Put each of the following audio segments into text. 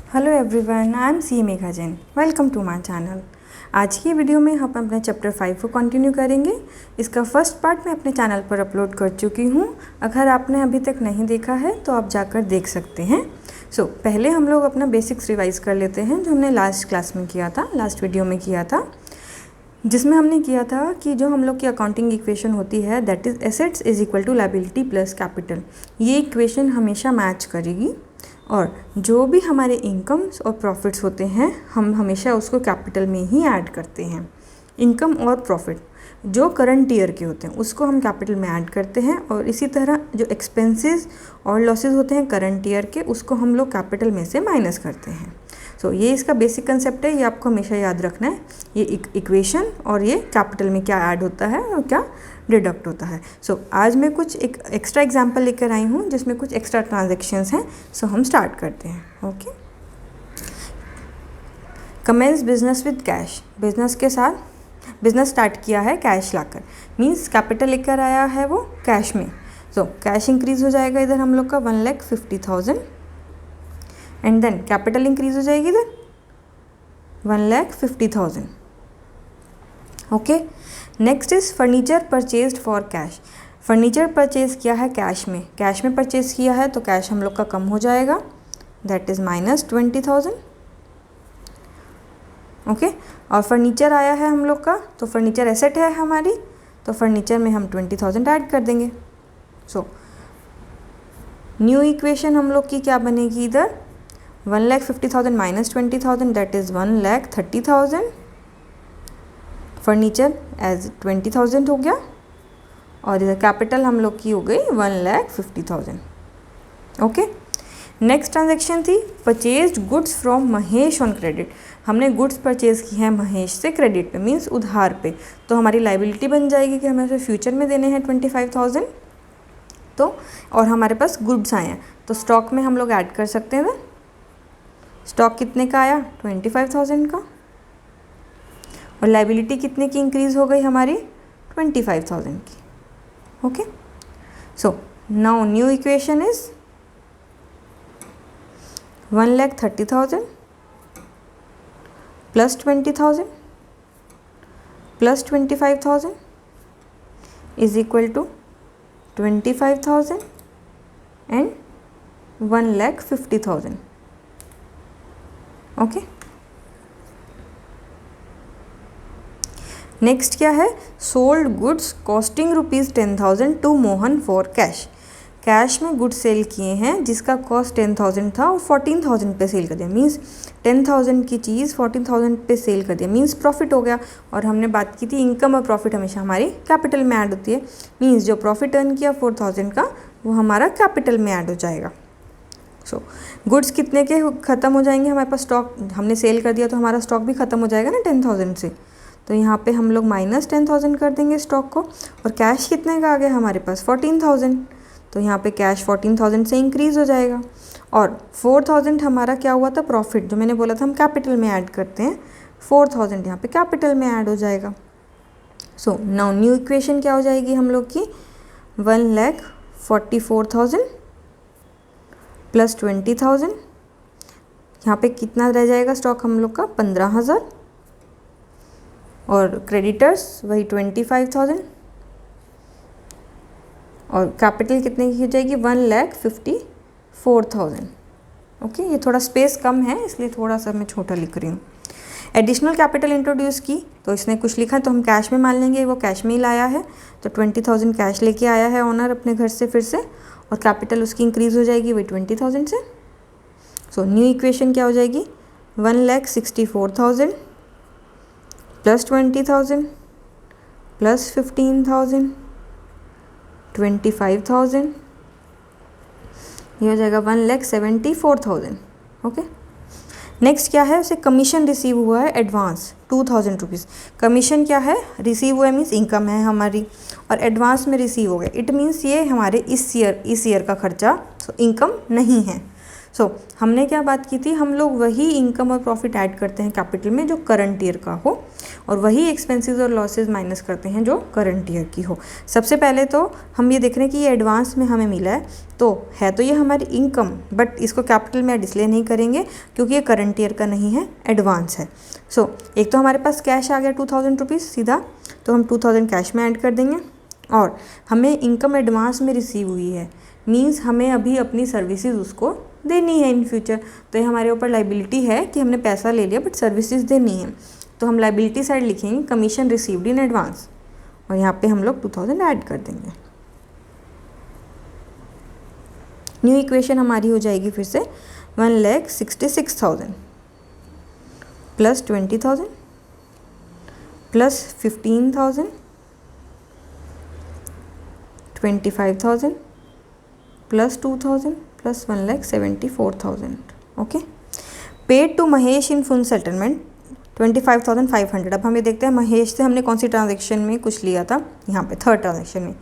Hello everyone, I am C Megha Jain. Welcome to my channel. आज की video में हम अपने चैप्टर 5 को कंटिन्यू करेंगे। इसका फर्स्ट पार्ट मैं अपने चैनल पर अपलोड कर चुकी हूँ। अगर आपने अभी तक नहीं देखा है तो आप जाकर देख सकते हैं। पहले हम लोग अपना बेसिक्स रिवाइज कर लेते हैं, जो हमने लास्ट क्लास में किया था, लास्ट वीडियो में किया था, जिसमें हमने किया था कि जो हम लोग की अकाउंटिंग इक्वेशन होती है, that is assets is equal to liability plus capital. ये इक्वेशन हमेशा मैच करेगी और जो भी हमारे इनकम्स और प्रॉफिट्स होते हैं हम हमेशा उसको कैपिटल में ही ऐड करते हैं। इनकम और प्रॉफिट जो करंट ईयर के होते हैं उसको हम कैपिटल में ऐड करते हैं, और इसी तरह जो एक्सपेंसेस और लॉसेस होते हैं करंट ईयर के, उसको हम लोग कैपिटल में से माइनस करते हैं। ये इसका बेसिक कंसेप्ट है, ये आपको हमेशा याद रखना है। ये इक्वेशन और ये कैपिटल में क्या ऐड होता है और क्या डिडक्ट होता है। आज मैं कुछ एक एक्स्ट्रा एग्जांपल लेकर आई हूँ जिसमें कुछ एक्स्ट्रा ट्रांजैक्शंस हैं। हम स्टार्ट करते हैं। Okay, commences business with cash. Business के साथ बिजनेस स्टार्ट किया है कैश लाकर, मीन्स कैपिटल लेकर आया है वो कैश में। कैश इंक्रीज हो जाएगा इधर हम लोग का 1,50,000 एंड देन कैपिटल इंक्रीज हो जाएगी इधर 1,50,000। Okay, next is furniture purchased for cash. Furniture purchase किया है कैश में परचेज किया है तो कैश हम लोग का कम हो जाएगा, दैट इज -20,000। ओके, और फर्नीचर आया है हम लोग का, तो फर्नीचर एसेट है हमारी, तो फर्नीचर में हम 20,000 ऐड कर देंगे। न्यू इक्वेशन हम लोग की क्या बनेगी इधर 1,50,000 minus 20,000, that is 1,30,000। Furniture as 20,000 हो गया और इधर कैपिटल हम लोग की हो गई 1,50,000। ओके, नेक्स्ट ट्रांजैक्शन थी purchased goods from Mahesh on credit. हमने गुड्स परचेज की हैं महेश से क्रेडिट पे, मीन्स उधार पे, तो हमारी लाइबिलिटी बन जाएगी कि हमें उसे फ्यूचर में देने हैं 25,000। और हमारे पास गुड्स आए हैं तो स्टॉक में हम लोग ऐड कर सकते हैं। स्टॉक कितने का आया 25,000 का, और लाइबिलिटी कितने की इंक्रीज हो गई हमारी 25,000 की। Okay, now new equation is 1,30,000 plus 20,000 plus 25,000 is equal to 25,000 and 1,50,000। Okay, next क्या है, sold goods costing ₹10,000 to Mohan for cash. Cash में गुड्स सेल किए हैं जिसका कॉस्ट 10,000 था और 14,000 पे सेल कर दिया, मीन्स 10,000 की चीज़ 14,000 पे सेल कर दिया, मीन्स प्रॉफिट हो गया। और हमने बात की थी इनकम और प्रॉफिट हमेशा हमारी कैपिटल में ऐड होती है, मीन्स जो प्रॉफिट अर्न किया 4,000 का वो हमारा कैपिटल में ऐड हो जाएगा। गुड्स कितने के ख़त्म हो जाएंगे, हमारे पास स्टॉक हमने सेल कर दिया तो हमारा स्टॉक भी ख़त्म हो जाएगा ना 10,000 से, तो यहाँ पे हम लोग -10,000 कर देंगे स्टॉक को। और कैश कितने का आ गया हमारे पास 14,000, तो यहाँ पे कैश 14,000 से इंक्रीज़ हो जाएगा। और 4,000 हमारा क्या हुआ था प्रॉफिट, जो मैंने बोला था हम कैपिटल में ऐड करते हैं, 4,000 यहाँ पे कैपिटल में ऐड हो जाएगा। नाउ न्यू इक्वेशन क्या हो जाएगी हम लोग की 1,44,000 प्लस 20,000। यहाँ पे कितना रह जाएगा स्टॉक हम लोग का 15,000, और क्रेडिटर्स वही 25,000, और कैपिटल कितने की हो जाएगी 1,54,000। ओके, ये थोड़ा स्पेस कम है इसलिए थोड़ा सा मैं छोटा लिख रही हूँ। एडिशनल कैपिटल इंट्रोड्यूस की तो इसने कुछ लिखा तो हम कैश में मान लेंगे, वो कैश में ही लाया है, तो 20,000 कैश लेके आया है ओनर अपने घर से फिर से, और कैपिटल उसकी इंक्रीज़ हो जाएगी वही 20,000 से। न्यू इक्वेशन क्या हो जाएगी 1,64,000 प्लस 20,000 प्लस 15,000 25,000, ये हो जाएगा 1,74,000। ओके, नेक्स्ट क्या है, उसे कमीशन रिसीव हुआ है एडवांस 2,000 रुपीज़। कमीशन क्या है, रिसीव हुआ है मीन्स इनकम है हमारी, और एडवांस में रिसीव हो गया, इट मीन्स ये हमारे इस ईयर का खर्चा, इनकम नहीं है। हमने क्या बात की थी, हम लोग वही इनकम और प्रॉफिट ऐड करते हैं कैपिटल में जो करंट ईयर का हो, और वही एक्सपेंसेस और लॉसेस माइनस करते हैं जो करंट ईयर की हो। सबसे पहले तो हम ये देख रहे हैं कि ये एडवांस में हमें मिला है, तो ये हमारी इनकम, बट इसको कैपिटल में ऐड इसलिए नहीं करेंगे क्योंकि ये करंट ईयर का नहीं है, एडवांस है। एक तो हमारे पास कैश आ गया 2000 रुपीज़ सीधा, तो हम 2000 कैश में ऐड कर देंगे। और हमें इनकम एडवांस में रिसीव हुई है, मींस हमें अभी अपनी सर्विसेज उसको देनी है इन फ्यूचर। तो ये हमारे ऊपर लाइबिलिटी है कि हमने पैसा ले लिया बट सर्विसेज देनी है, तो हम लाइबिलिटी साइड लिखेंगे कमीशन रिसीव्ड इन एडवांस, और यहाँ पे हम लोग 2000 ऐड कर देंगे। न्यू इक्वेशन हमारी हो जाएगी फिर से 1,66,000 plus 20,000 plus 15,000 25,000 plus 2,000 plus 1,74,000। Okay, paid to Mahesh in full settlement 25,500। अब हम ये देखते हैं महेश से हमने कौन सी ट्रांजेक्शन में कुछ लिया था, यहाँ पे थर्ड ट्रांजेक्शन में।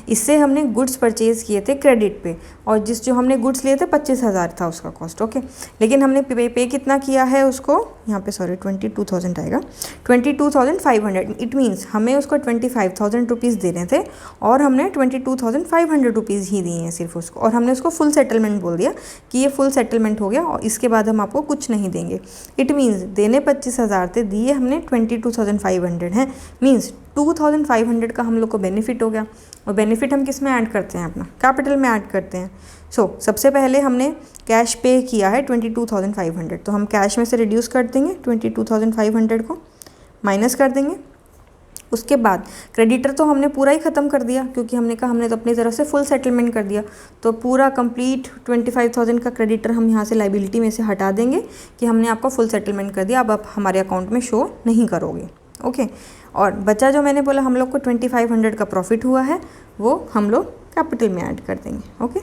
इससे हमने गुड्स परचेज़ किए थे क्रेडिट पे, और जो हमने गुड्स लिए थे 25,000 था उसका कॉस्ट। ओके, लेकिन हमने पे कितना किया है उसको, यहाँ पे 22,000 आएगा, 22,500। इट मीन्स हमें उसको 25,000 रुपीज़ देने थे और हमने 22,500 रुपीज़ ही दिए हैं सिर्फ उसको, और हमने उसको फुल सेटलमेंट बोल दिया कि ये फुल सेटलमेंट हो गया और इसके बाद हम आपको कुछ नहीं देंगे। इट मीन्स देने 25,000 थे, दिए हमने 22,500 हैं, मीन्स 2,500 का हम लोग को बेनिफिट हो गया। और बेनिफिट हम किस में ऐड करते हैं, अपना कैपिटल में ऐड करते हैं। सबसे पहले हमने कैश पे किया है 22,500, तो हम कैश में से रिड्यूस कर देंगे 22,500 को, माइनस कर देंगे। उसके बाद क्रेडिटर तो हमने पूरा ही ख़त्म कर दिया, क्योंकि हमने कहा हमने तो अपनी तरफ से फुल सेटलमेंट कर दिया, तो पूरा कंप्लीट 25,000 का क्रेडिटर हम यहाँ से लाइबिलिटी में से हटा देंगे कि हमने आपका फुल सेटलमेंट कर दिया, अब आप हमारे अकाउंट में शो नहीं करोगे। ओके, और बचा जो मैंने बोला हम लोग को 2500 का प्रॉफिट हुआ है, वो हम लोग कैपिटल में ऐड कर देंगे। ओके,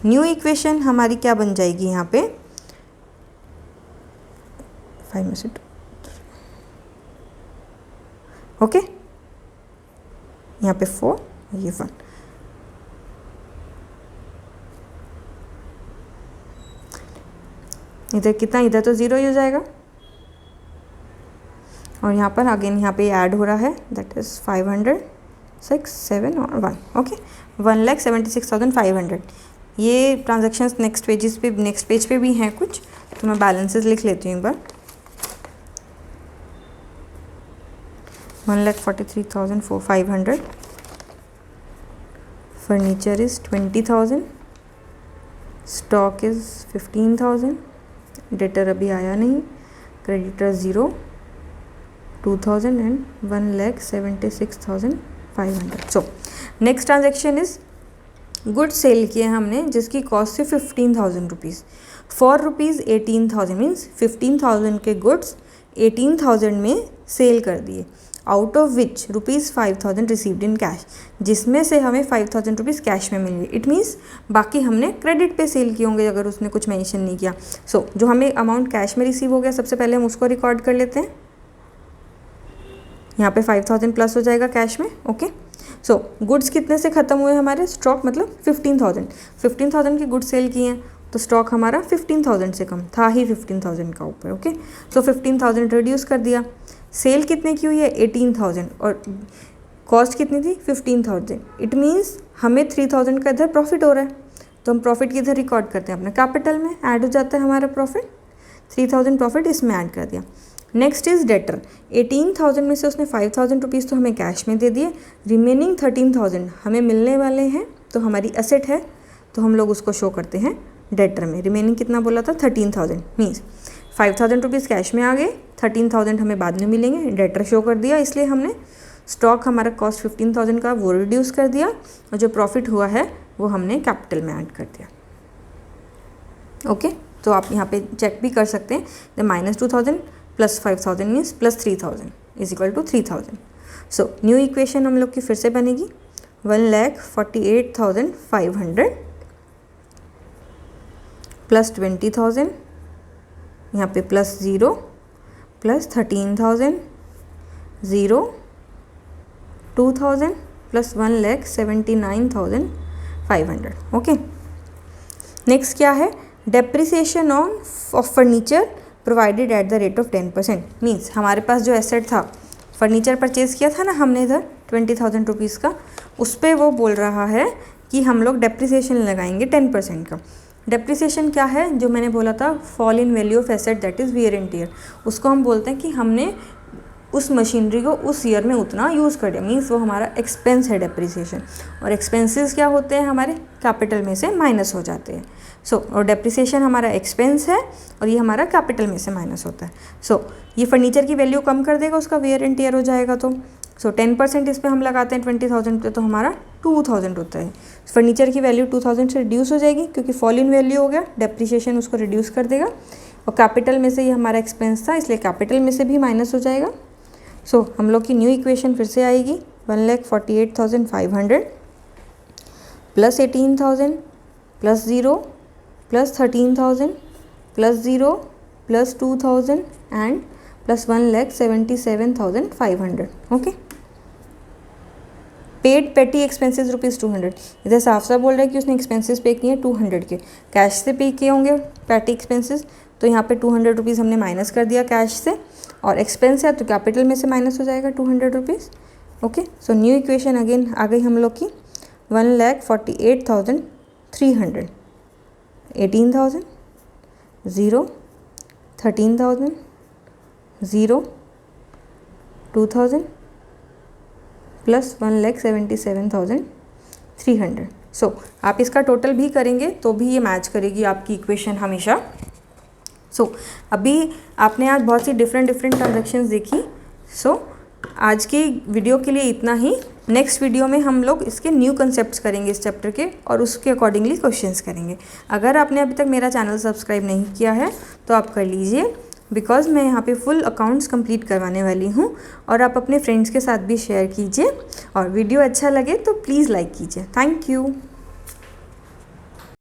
न्यू इक्वेशन हमारी क्या बन जाएगी यहाँ पे 5 में से 2। ओके, यहाँ पे 4, ये 1। इधर कितना, इधर तो 0 ही हो जाएगा, और यहाँ पर अगेन यहाँ पे ऐड हो रहा है, दैट इज़ 500, 6, 7 और 1। ओके, 1,76,500। ये ट्रांजैक्शंस नेक्स्ट पेज पे भी हैं कुछ, तो मैं बैलेंसेस लिख लेती हूँ एक बार। 1,43,500, furniture is 20,000, stock is 15,000, debtor अभी आया नहीं, creditor 0, 2,000 and 1,76,500। Next transaction is goods sell किए हमने जिसकी कॉस्ट थी 15,000 रुपीज़, फॉर रुपीज़ 18,000, मीन्स 15,000 के गुड्स 18,000 में सेल कर दिए, out of which rupees 5,000 received in cash, जिसमें से हमें 5,000 रुपीज़ कैश में मिल गए। इट मीन्स बाकी हमने क्रेडिट पे सेल किए होंगे अगर उसने कुछ मेंशन नहीं किया। जो हमें अमाउंट कैश में रिसीव हो गया, सबसे पहले हम उसको रिकॉर्ड कर लेते हैं। यहाँ पे 5,000 प्लस हो जाएगा कैश में। ओके, गुड्स कितने से ख़त्म हुए हमारे, स्टॉक मतलब 15,000 की गुड्स सेल किए हैं, तो स्टॉक हमारा 15,000 से कम था ही 15,000 का ऊपर। ओके, 15,000 रिड्यूस कर दिया। सेल कितने की हुई है 18,000, और कॉस्ट कितनी थी 15,000। इट मीन्स हमें 3,000 का इधर प्रॉफिट हो रहा है, तो हम प्रॉफिट की इधर रिकॉर्ड करते हैं अपना कैपिटल में, ऐड हो जाता है हमारा प्रॉफिट, 3,000 प्रॉफिट इसमें ऐड कर दिया। नेक्स्ट इज़ डेटर, 18,000 में से उसने 5,000 रुपीज़ तो हमें कैश में दे दिए, रिमेनिंग 13,000 हमें मिलने वाले हैं, तो हमारी एसेट है, तो हम लोग उसको शो करते हैं डेटर में। रिमेनिंग कितना बोला था 13,000, मीन्स 5,000 रुपीज़ कैश में आ गए, 13,000 हमें बाद में मिलेंगे, डेटर शो कर दिया, इसलिए हमने स्टॉक हमारा कॉस्ट 15,000 का वो रिड्यूस कर दिया, और जो प्रॉफिट हुआ है वो हमने कैपिटल में ऐड कर दिया। ओके, तो आप यहाँ पे चेक भी कर सकते हैं, the -2,000 plus 5,000 means plus 3,000 is equal to 3,000। New equation हम लोग की फिर से बनेगी 1,48,500 प्लस 20,000, यहाँ पे plus 0 plus 13,000, 0, 2,000 plus 1,79,500। Okay, next क्या है, depreciation of furniture provided at the rate of 10%। Means हमारे पास जो एसेट था, फर्नीचर परचेज़ किया था ना हमने इधर 20,000 रुपीज़ का, उस पर वो बोल रहा है कि हम लोग डेप्रिसिएशन लगाएंगे 10% का। डेप्रिसिएशन क्या है, जो मैंने बोला था, fall in value of asset that is wear and tear. उसको हम बोलते हैं कि हमने उस मशीनरी को उस ईयर में उतना यूज़ कर दिया, मीन्स वो हमारा एक्सपेंस है डेप्रिसिएशन। और एक्सपेंसेस क्या होते हैं, हमारे कैपिटल में से माइनस हो जाते हैं। और डेप्रिसिएशन हमारा एक्सपेंस है और ये हमारा कैपिटल में से माइनस होता है। ये फर्नीचर की वैल्यू कम कर देगा, उसका वियर एंड टियर हो जाएगा। तो 10% इस पर हम लगाते हैं 20,000 पे, तो हमारा 2,000 होता है। फर्नीचर की वैल्यू 2,000 से रिड्यूस हो जाएगी क्योंकि फॉल इन वैल्यू हो गया, डेप्रिसिएशन उसको रिड्यूस कर देगा। और कैपिटल में से ये हमारा एक्सपेंस था, इसलिए कैपिटल में से भी माइनस हो जाएगा। हम लोग की न्यू इक्वेशन फिर से आएगी 1,48,500 plus 18,000 plus 0 plus 13,000 plus 0 plus 2,000 and plus 1,77,500। Okay. Paid पेटी एक्सपेंसेस ₹200। इधर साफ साफ बोल रहा है कि उसने एक्सपेंसेस पे किए हैं 200 के, कैश से पे किए होंगे पेटी एक्सपेंसेस, तो यहाँ पे 200 रुपीज़ हमने माइनस कर दिया कैश से, और एक्सपेंस है तो कैपिटल में से माइनस हो जाएगा 200 rupees. Okay. New equation again आ गई हम लोग की 1,48,300, 18,000 0 13,000 0 2,000 प्लस 1,77,300। आप इसका टोटल भी करेंगे तो भी ये मैच करेगी आपकी इक्वेशन हमेशा। अभी आपने आज बहुत सी डिफरेंट ट्रांजैक्शंस देखी। आज की वीडियो के लिए इतना ही। नेक्स्ट वीडियो में हम लोग इसके न्यू कंसेप्ट्स करेंगे इस चैप्टर के, और उसके अकॉर्डिंगली क्वेश्चंस करेंगे। अगर आपने अभी तक मेरा चैनल सब्सक्राइब नहीं किया है तो आप कर लीजिए, बिकॉज़ मैं यहाँ पे फुल अकाउंट्स कंप्लीट करवाने वाली हूँ। और आप अपने फ्रेंड्स के साथ भी शेयर कीजिए, और वीडियो अच्छा लगे तो प्लीज़ लाइक कीजिए। Thank you.